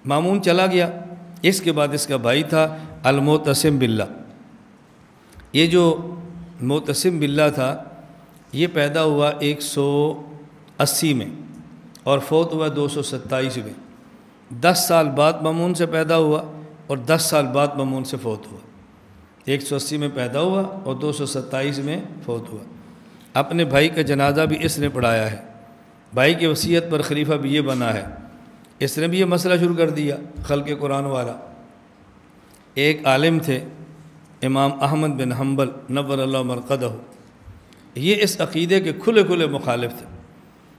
مامون چلا گیا۔ اس کے بعد اس کا بھائی تھا المعتصم باللہ۔ یہ جو معتصم باللہ تھا یہ پیدا ہوا 180 میں اور فوت ہوا 227 میں۔ 10 سال بعد مامون سے پیدا ہوا اور 10 سال بعد مامون سے فوت ہوا۔ 180 میں پیدا ہوا اور 227 میں فوت ہوا۔ اپنے بھائی کا جنازہ بھی اس نے پڑھایا ہے، بھائی کی وصیت پر خلیفہ بھی یہ بنا ہے۔ اس نے بھی یہ مسئلہ شروع کر دیا خلق قرآن والا۔ ایک عالم تھے امام احمد بن حنبل نور اللہ مرقدہ، یہ اس عقیدے کے کھلے کھلے مخالف تھے،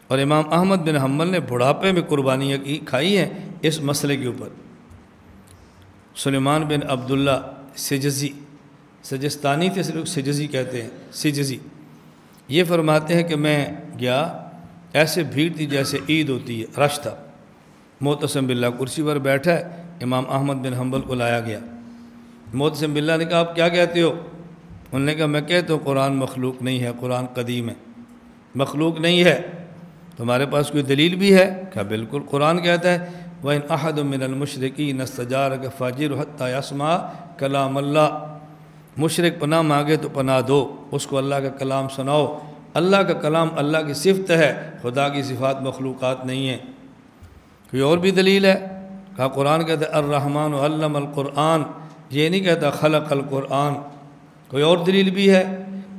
اور امام احمد بن حنبل نے بڑھاپے میں قربانیاں کھائی ہیں اس مسئلے کے اوپر۔ سلیمان بن عبداللہ سجزی، سجستانی تھے، لوگ سجزی کہتے ہیں، سجزی، یہ فرماتے ہیں کہ میں گیا، ایسے بھیڑ تھی جیسے عید ہوتی ہے، رش تھا۔ معتصم باللہ کرسی پر بیٹھا ہے، امام احمد بن حنبل کو لایا گیا۔ معتصم باللہ نے کہا آپ کیا کہتے ہو؟ انہوں نے کہا میں کہتا ہوں قرآن مخلوق نہیں ہے، قرآن قدیم ہے، مخلوق نہیں ہے۔ تمہارے پاس کوئی دلیل بھی ہے؟ کہا بالکل، قرآن کہتا ہے وَإِنْ أَحَدٌ مِّنَ الْمُشْرِكِينَ اسْتَجَارَكَ فَأَجِرْهُ حَتَّى يَسْمَعَ كَلَامَ اللَّهِ۔ مشرک پناہ مانگے تو پناہ دو، اس کو اللہ کا کلام سناؤ۔ اللہ کا کلام اللہ کی صفت ہے، خدا کی صفات مخلوقات نہیں ہیں۔ کوئی اور بھی دلیل ہے؟ کہا قرآن کہتا ہے الرحمن علم القرآن، یہ نہیں کہتا خلق القرآن۔ کوئی اور دلیل بھی ہے؟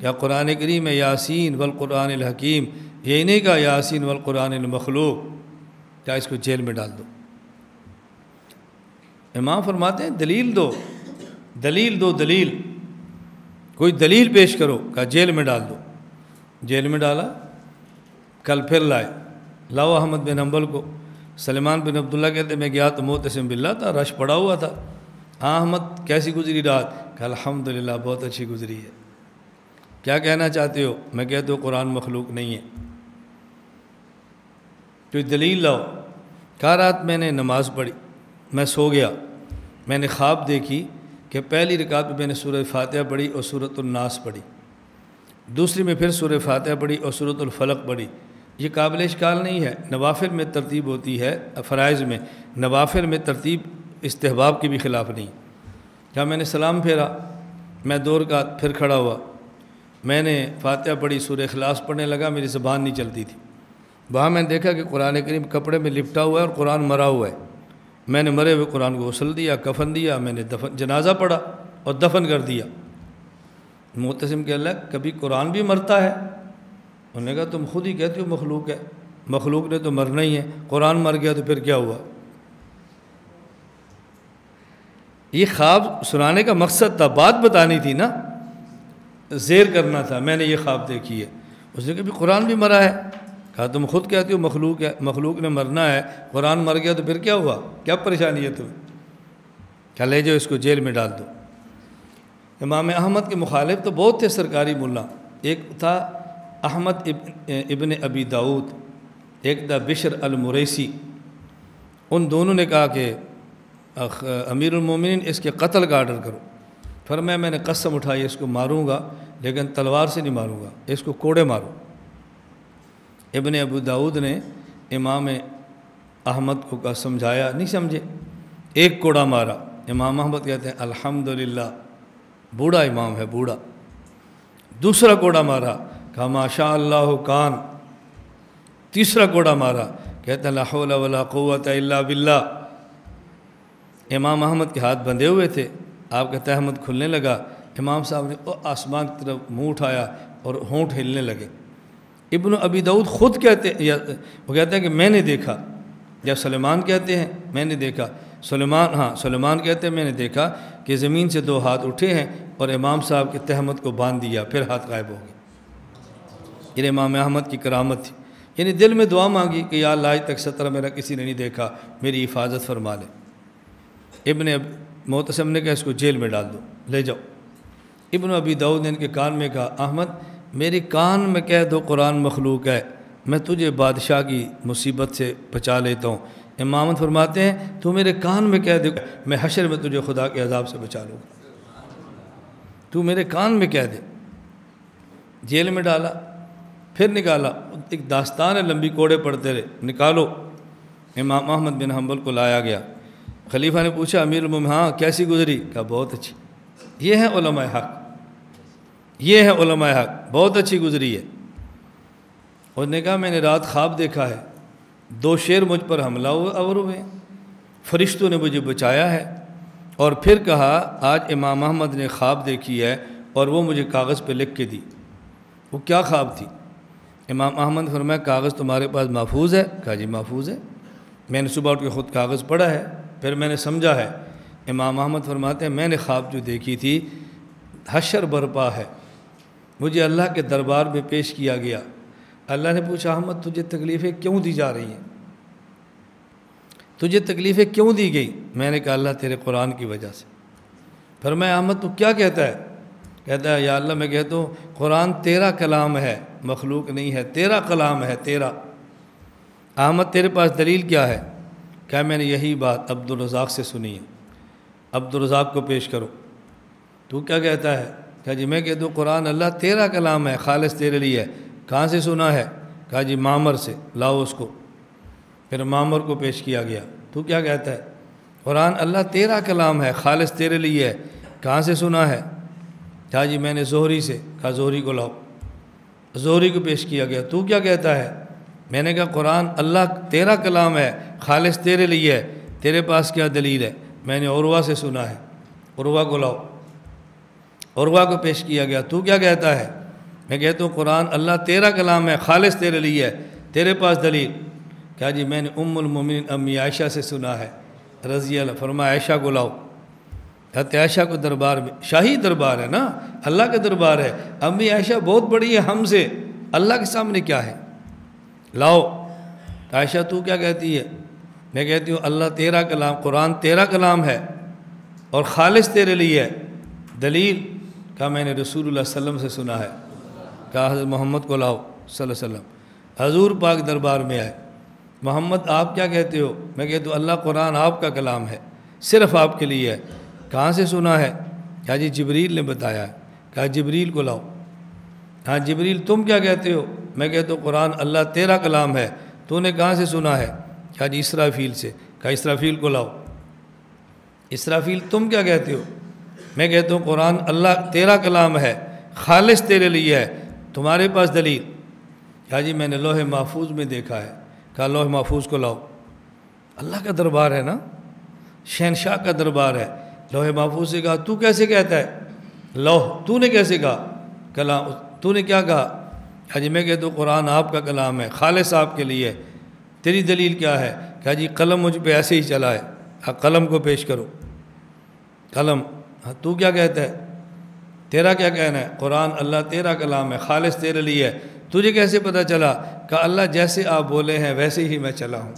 کیا قرآن کریم ہے یاسین والقرآن الحکیم، یہ نہیں کہا یاسین والقرآن المخلوق۔ کیا اس کو جیل میں ڈال دو؟ امام فرماتے ہیں دلیل دو، دلیل دو، دلیل، کوئی دلیل پیش کرو۔ کہا جیل میں ڈال دو۔ جیل میں ڈالا، کل پھر لائے، لاؤ احمد بن حنبل کو۔ سلیمان بن عبداللہ کہتے میں گیا تو معتصم باللہ تھا، رش پڑا ہوا تھا۔ ہاں احمد کیسی گزری رات؟ کہ الحمدللہ بہت اچھی گزری ہے۔ کیا کہنا چاہتے ہو؟ میں کہتا ہوں قرآن مخلوق نہیں ہے۔ کوئی دلیل لاؤ۔ کہا رات میں نے نماز پڑھی، میں سو گیا، میں نے خواب دیکھی کہ پہلی رکعت میں نے سورہ فاتحہ پڑھی اور سورۃ الناس پڑھی، دوسری میں پھر سورہ فاتحہ پڑھی اور سورۃ الفلق پڑھی۔ یہ قابل اشکال نہیں ہے، نوافل میں ترتیب ہوتی ہے، فرائض میں، نوافل میں ترتیب استحباب کی بھی خلاف نہیں۔ کیا میں نے سلام پھیرا، میں 2 رکعت پھر کھڑا ہوا، میں نے فاتحہ پڑھی، سورہ اخلاص پڑھنے لگا، میری زبان نہیں چلتی تھی۔ وہاں میں نے دیکھا کہ قرآن کریم کپڑے میں لپٹا ہوا ہے اور قرآن مرا ہوا ہے۔ میں نے مرے ہوئے قرآن کو غسل دیا، کفن دیا، میں نے جنازہ پڑھا اور دفن کر دیا۔ معتصم کہ اللہ کبھی قرآن بھی مرتا ہے؟ انہوں نے کہا تم خود ہی کہتے ہو مخلوق ہے، مخلوق نے تو مرنا ہی ہے، قرآن مر گیا تو پھر کیا ہوا؟ یہ خواب سنانے کا مقصد تھا، بات بتانی تھی نا، زیر کرنا تھا، میں نے یہ خواب دیکھی ہے۔ اس نے کہا بھی قرآن بھی مرا ہے۔ کہا تم خود کہتے ہو مخلوق ہے، مخلوق نے مرنا ہے، قرآن مر گیا تو پھر کیا ہوا؟ کیا پریشانی ہے تمہیں؟ کیا لے جاؤ اس کو جیل میں ڈال دو۔ امام احمد کے مخالف تو بہت تھے سرکاری ملا، ایک تھا احمد ابن ابی داؤد، ایک تھا بشر المریسی۔ ان دونوں نے کہا کہ امیر المومنین اس کے قتل کا آرڈر کرو۔ فرمایا میں نے قسم اٹھائی اس کو ماروں گا لیکن تلوار سے نہیں ماروں گا، اس کو کوڑے مارو۔ ابن ابو داؤد نے امام احمد کو سمجھایا، نہیں سمجھے، ایک کوڑا مارا۔ امام احمد کہتے ہیں الحمدللہ، بوڑھا امام ہے، بوڑھا۔ دوسرا کوڑا مارا، کہا ماشاء اللہ کان۔ تیسرا کوڑا مارا، کہتے ہیں لا حول ولا قوت الا باللہ۔ امام احمد کے ہاتھ بندھے ہوئے تھے، آپ کا تہمت کھلنے لگا۔ امام صاحب نے آسمان کی طرف منہ اٹھایا اور ہونٹ ہلنے لگے۔ ابن ابی داؤد خود کہتے وہ کہتے ہیں کہ میں نے دیکھا، یا سلیمان کہتے ہیں میں نے دیکھا، سلیمان کہتے ہیں میں نے دیکھا کہ زمین سے 2 ہاتھ اٹھے ہیں اور امام صاحب کے تہمت کو باندھ دیا، پھر ہاتھ غائب ہو گئے۔ یہ امام احمد کی کرامت تھی، یعنی دل میں دعا مانگی کہ یا اللہ آج تک سترہ میرا کسی نے نہیں دیکھا، میری حفاظت فرما لے۔ ابن معتصم نے کہا اس کو جیل میں ڈال دو، لے جاؤ۔ ابن ابی داؤد نے ان کے کان میں کہا احمد میری کان میں کہہ دو قرآن مخلوق ہے، میں تجھے بادشاہ کی مصیبت سے بچا لیتا ہوں۔ امام فرماتے ہیں تو میرے کان میں کہہ دے، میں حشر میں تجھے خدا کے عذاب سے بچا لوں گا، تو میرے کان میں کہہ دے۔ جیل میں ڈالا، پھر نکالا، ایک داستان ہے لمبی، کوڑے پڑتے رہے، نکالو۔ امام احمد بن حنبل کو لایا گیا، خلیفہ نے پوچھا امیر المومنین ہاں کیسی گزری؟ کہا بہت اچھی۔ یہ ہیں علماء حق، یہ ہیں علماء حق، بہت اچھی گزری ہے۔ اس نے کہا میں نے رات خواب دیکھا ہے، 2 شیر مجھ پر حملہ ہوئے، فرشتوں نے مجھے بچایا ہے، اور پھر کہا آج امام احمد نے خواب دیکھی ہے اور وہ مجھے کاغذ پہ لکھ کے دی۔ وہ کیا خواب تھی؟ امام احمد نے فرمایا کاغذ تمہارے پاس محفوظ ہے؟ کہا جی محفوظ ہے، میں نے صبح اٹھ کے خود کاغذ پڑھا ہے، پھر میں نے سمجھا ہے۔ امام احمد فرماتے ہیں میں نے خواب جو دیکھی تھی حشر برپا ہے، مجھے اللہ کے دربار میں پیش کیا گیا۔ اللہ نے پوچھا احمد تجھے تکلیفیں کیوں دی جا رہی ہیں؟ تجھے تکلیفیں کیوں دی گئی؟ میں نے کہا اللہ تیرے قرآن کی وجہ سے۔ فرمایا احمد تو کیا کہتا ہے؟ کہتا ہے یا اللہ میں کہتا ہوں قرآن تیرا کلام ہے، مخلوق نہیں ہے، تیرا کلام ہے تیرا۔ احمد تیرے پاس دلیل کیا ہے؟ کہا میں نے یہی بات عبدالرزاق سے سنی ہے، عبدالرزاق کو پیش کرو۔ تو کیا کہتا ہے؟ کہا جی میں کہتا ہوں قرآن اللہ تیرا کلام ہے، خالص تیرے لیے ہے۔ کہاں سے سنا ہے؟ کہا جی معمر سے، لاؤ اس کو۔ پھر معمر کو پیش کیا گیا۔ تو کیا کہتا ہے؟ قرآن اللہ تیرا کلام ہے، خالص تیرے لیے ہے۔ کہاں سے سنا ہے؟ کہا جی میں نے زہری سے۔ کہا زہری کو لاؤ، زہری کو پیش کیا گیا۔ تو کیا کہتا ہے؟ میں نے کہا قرآن اللہ تیرا کلام ہے، خالص تیرے لیے ہے، تیرے پاس کیا دلیل ہے؟ میں نے عروہ سے سنا ہے، عروہ کو لاؤ، عروہ کو پیش کیا گیا۔ تو کیا کہتا ہے؟ میں کہتا ہوں قرآن اللہ تیرا کلام ہے، خالص تیرے لیے ہے، تیرے پاس دلیل؟ کہا جی میں نے ام المومنین امی عائشہ سے سنا ہے رضی اللہ۔ فرمایا عائشہ کو لاؤ۔ حضرت عائشہ کو دربار میں، شاہی دربار ہے نا، اللہ کا دربار ہے، امی عائشہ بہت بڑی ہے ہم سے، اللہ کے سامنے کیا ہے؟ لاؤ۔ عائشہ تو کیا کہتی ہے؟ میں کہتی ہوں اللہ تیرا کلام، قرآن تیرا کلام ہے اور خالص تیرے لیے ہے، دلیل؟ کہا میں نے رسول اللہ صلی اللہ علیہ وسلم سے سنا ہے۔ کہا حضرت محمد کو لاؤ صلی اللہ علیہ وسلم۔ حضور پاک دربار میں آئے، محمد آپ کیا کہتے ہو؟ میں کہتا ہوں اللہ قرآن آپ کا کلام ہے، صرف آپ کے لیے ہے۔ کہاں سے سنا ہے؟ کہا جی جبریل نے بتایا ہے۔ کہا جبریل کو لاؤ۔ ہاں جبریل تم کیا کہتے ہو؟ میں کہتا ہوں قرآن اللہ تیرا کلام ہے، تو نے کہاں سے سنا ہے؟ کہا جی اسرافیل سے۔ کہا اسرافیل کو لاؤ۔ اسرافیل تم کیا کہتے ہو؟ میں کہتا ہوں قرآن اللہ تیرا کلام ہے، خالص تیرے لیے ہے، تمہارے پاس دلیل؟ کہا جی میں نے لوح محفوظ میں دیکھا ہے۔ کہا لوح محفوظ کو لاؤ۔ اللہ کا دربار ہے نا، شہنشاہ کا دربار ہے۔ لوح محفوظ سے کہا تو کیسے کہتا ہے لوح؟ تو نے کیسے کہا کلام؟ تو نے کیا کہا؟ کہا جی میں کہتا ہوں قرآن آپ کا کلام ہے، خالص آپ کے لیے، تیری دلیل کیا ہے؟ کہا جی قلم مجھ پہ ایسے ہی چلا ہے۔ کہا قلم کو پیش کرو۔ قلم۔ ہاں تو کیا کہتا ہے؟ تیرا کیا کہنا ہے؟ قرآن اللہ تیرا کلام ہے، خالص تیرے لیے ہے، تجھے کیسے پتہ چلا؟ کہا اللہ جیسے آپ بولے ہیں ویسے ہی میں چلا ہوں،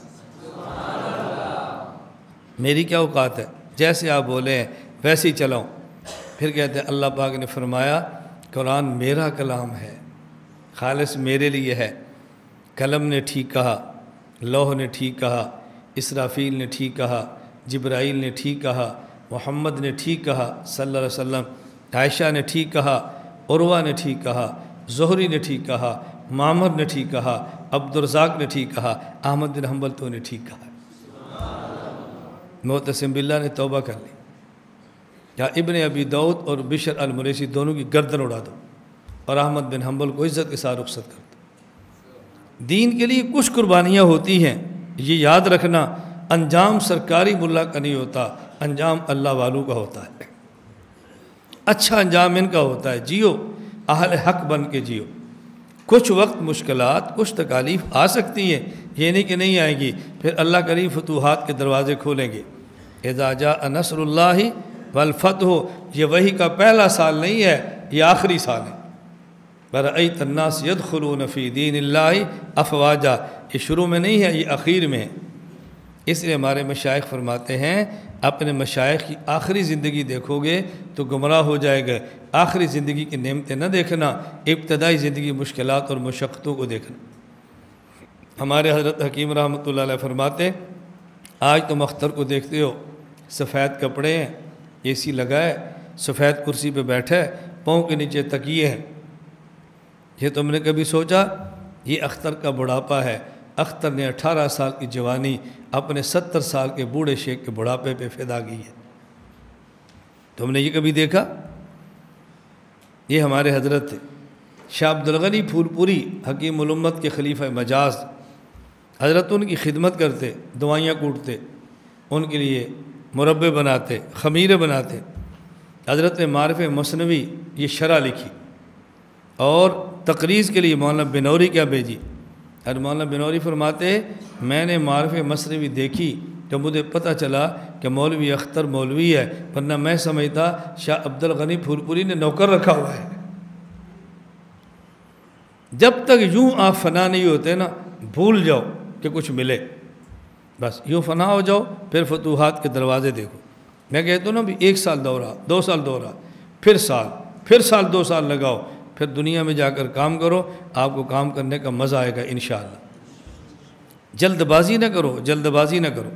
میری کیا اوقات ہے، جیسے آپ بولے ہیں ویسے ہی چلا ہوں۔ پھر کہتے ہیں اللہ پاک نے فرمایا قرآن میرا کلام ہے، خالص میرے لیے ہے۔ قلم نے ٹھیک کہا، لوح نے ٹھیک کہا، اسرافیل نے ٹھیک کہا، جبرائیل نے ٹھیک کہا، محمد نے ٹھیک کہا صلی اللہ علیہ وسلم، عائشہ نے ٹھیک کہا، عروہ نے ٹھیک کہا، زہری نے ٹھیک کہا، معمر نے ٹھیک کہا، عبدالرزاق نے ٹھیک کہا، احمد بن حنبل تو نے ٹھیک کہا۔ معتصم باللہ نے توبہ کر لی، یا ابن ابی داؤد اور بشر المریسی دونوں کی گردن اڑا دو اور احمد بن حنبل کو عزت کے ساتھ رخصت کر دو۔ دین کے لیے کچھ قربانیاں ہوتی ہیں، یہ یاد رکھنا، انجام سرکاری ملا کا نہیں ہوتا، انجام اللہ والوں کا ہوتا ہے، اچھا انجام ان کا ہوتا ہے۔ جیو، اہل حق بن کے جیو۔ کچھ وقت مشکلات، کچھ تکالیف آ سکتی ہیں، یہ نہیں کہ نہیں آئیں گی، پھر اللہ کریم فتوحات کے دروازے کھولیں گے۔ اذا جاء نصر اللہ والفتح، یہ وحی کا پہلا سال نہیں ہے، یہ آخری سال ہے۔ وَرَأَيْتَ النَّاسَ يَدْخُلُونَ فِي دِينِ اللَّهِ أَفْوَاجًا، یہ شروع میں نہیں ہے، یہ آخر میں ہے۔ اس لیے ہمارے مشائخ فرماتے ہیں اپنے مشائخ کی آخری زندگی دیکھو گے تو گمراہ ہو جائے گا۔ آخری زندگی کی نعمتیں نہ دیکھنا، ابتدائی زندگی مشکلات اور مشقتوں کو دیکھنا۔ ہمارے حضرت حکیم رحمۃ اللہ علیہ فرماتے آج تم اختر کو دیکھتے ہو، سفید کپڑے ہیں، اے سی لگا ہے، سفید کرسی پہ بیٹھا ہے، پاؤں کے نیچے تکیے ہیں۔ یہ تم نے کبھی سوچا یہ اختر کا بڑھاپا ہے، اختر نے 18 سال کی جوانی اپنے 70 سال کے بوڑھے شیخ کے بڑھاپے پہ فدا کی ہے۔ تم نے یہ کبھی دیکھا؟ یہ ہمارے حضرت تھے شاہ عبد الغنی پھول پوری، حکیم الامت کے خلیفہ مجاز۔ حضرت ان کی خدمت کرتے، دوائیاں کوٹتے، ان کے لیے مربے بناتے، خمیرے بناتے۔ حضرت نے معارف مثنوی یہ شرح لکھی اور تقریض کے لیے مولانا بنوری کیا بھیجی۔ اور مولانا بنوری فرماتے میں نے معارف مثنوی دیکھی تو مجھے پتہ چلا کہ مولوی اختر مولوی ہے، ورنہ میں سمجھتا شاہ عبد الغنی پھول پوری نے نوکر رکھا ہوا ہے۔ جب تک یوں آپ فنا نہیں ہوتے نا، بھول جاؤ کہ کچھ ملے، بس یوں فنا ہو جاؤ، پھر فتوحات کے دروازے دیکھو۔ میں کہتا ہوں نا بھی 1 سال دورہ، 2 سال دورہ، پھر سال 2 سال لگاؤ، پھر دنیا میں جا کر کام کرو، آپ کو کام کرنے کا مزہ آئے گا انشاءاللہ۔ جلد بازی نہ کرو، جلد بازی نہ کرو۔